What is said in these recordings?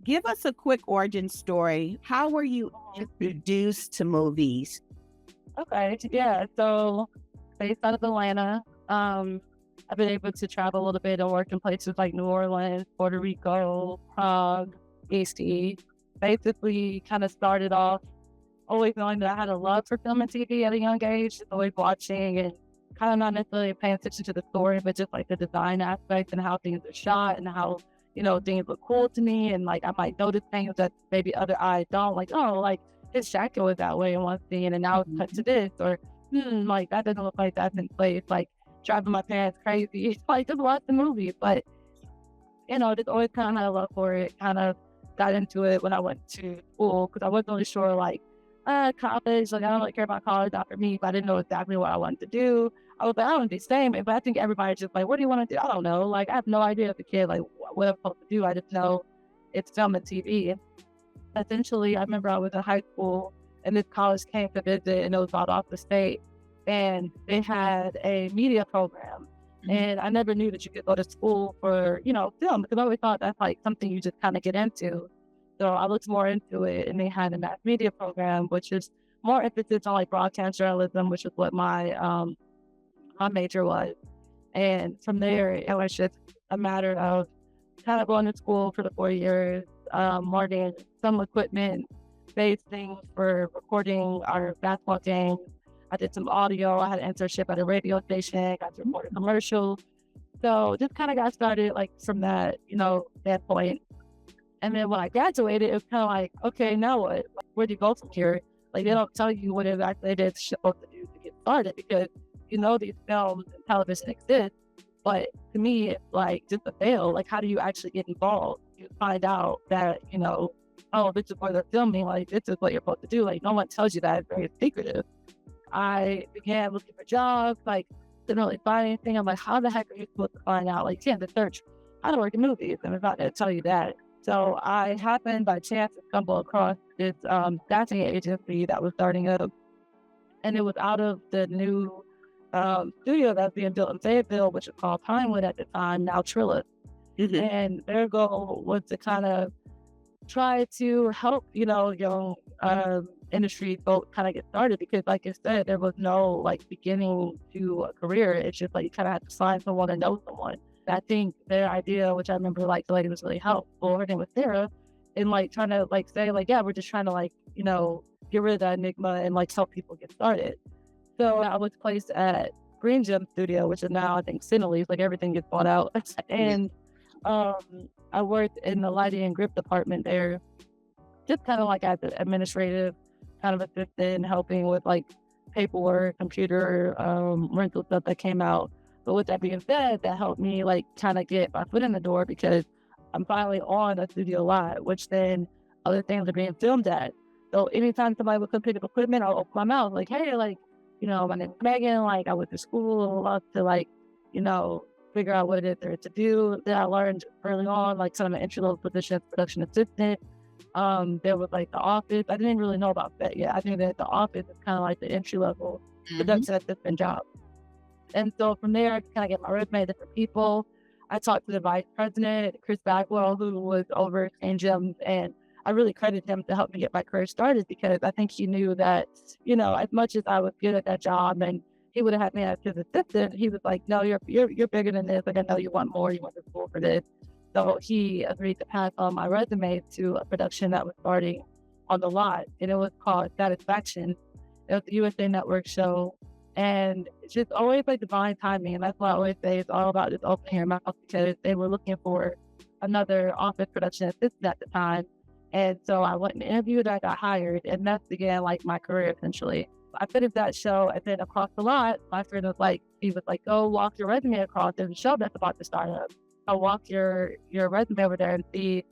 Give us a quick origin story. How were you introduced to movies? Okay, yeah. So based out of Atlanta, I've been able to travel a little bit and work in places like New Orleans, Puerto Rico, Prague, AC. Basically, kind of started off always knowing that I had a love for film and TV at a young age, just always watching and kind of not necessarily paying attention to the story, but just like the design aspect and how things are shot and how, things look cool to me. And like I might notice things that maybe other eyes don't, like, oh, like his jacket was that way in one scene and now it's cut to this, or like that doesn't look like that's in place, like driving my parents crazy. Like just watch the movie. But just always kind of had a love for it. Kind of got into it when I went to school because I wasn't really sure, like, college, like, I don't really care about college, not for me, but I didn't know exactly what I wanted to do. I was like, I want to do same, but I think everybody's just like, what do you want to do? I don't know. Like, I have no idea as a kid, like, what I'm supposed to do. I just know it's film and TV. Essentially, I remember I was in high school and this college came to visit and it was out off the state and they had a media program. And I never knew that you could go to school for, film because I always thought that's like something you just kind of get into. So I looked more into it and they had a mass media program, which is more emphasis on like broadcast journalism, which is what my major was. And from there, it was just a matter of kind of going to school for the 4 years, learning some equipment based things for recording our basketball games. I did some audio. I had an internship at a radio station, got to record a commercial. So just kind of got started like from that point. And then when I graduated, it was kind of like, okay, now what? Where do you go from here? Like they don't tell you what exactly it is you're supposed to do to get started because these films and television exist. But to me, it's like just a fail. Like, how do you actually get involved? You find out that, oh, this is what they're filming. Like, this is what you're supposed to do. Like, no one tells you that. It's very secretive. I began looking for jobs, like, didn't really find anything. I'm like, how the heck are you supposed to find out? Like, you have to search how to work in movies. And I'm not going to tell you that. So I happened by chance to stumble across this casting agency that was starting up. And it was out of the new studio that's being built in Fayetteville, which is called Pinewood at the time, now Trilla. And their goal was to kind of try to help, young industry folks kind of get started because, like I said, there was no like beginning to a career. It's just like you kind of have to find someone and know someone. I think their idea, which I remember like the lady was really helpful, her name was Sarah, and like trying to like say like, yeah, we're just trying to like, get rid of that enigma and like help people get started. So I was placed at Green Gem Studio, which is now I think Cinelease, like everything gets bought out. And I worked in the lighting and grip department there, just kind of like as an administrative kind of assistant, helping with like paperwork, computer rental stuff that came out. But with that being said, that helped me like kind of get my foot in the door because I'm finally on a studio lot, which then other things are being filmed at. So anytime somebody would come pick up equipment, I'll open my mouth like, hey, like, my name's Megan, like I went to school, love to like, figure out what it is there to do. Then I learned early on, like some of my entry level positions, production assistant. There was like the office. I didn't really know about that yet. I think that the office is kind of like the entry level production assistant job. And so from there, I kind of get my resume to different people. I talked to the vice president, Chris Bagwell, who was over at Gems, and I really credit him to help me get my career started because I think he knew that, as much as I was good at that job and he would have had me as his assistant, he was like, no, you're bigger than this. Like, I know you want more. You went to school for this. So he agreed to pass on my resume to a production that was starting on the lot, and it was called Satisfaction. It was a USA Network show. And it's just always like divine timing. And that's why I always say it's all about just opening your mouth because they were looking for another office production assistant at the time. And so I went and interviewed, I got hired, and that began like my career essentially. I finished that show and then across the lot, my friend was like, go walk your resume across. There's a show that's about to start up. I'll walk your resume over there and see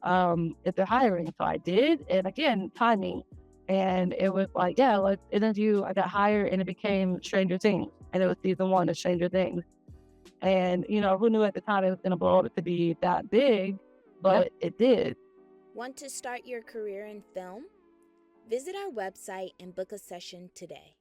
if they're hiring. So I did. And again, timing. And it was like, yeah, let's interview. I got hired and it became Stranger Things. And it was season 1 of Stranger Things. And, who knew at the time it was going to blow up to be that big, but it did. Want to start your career in film? Visit our website and book a session today.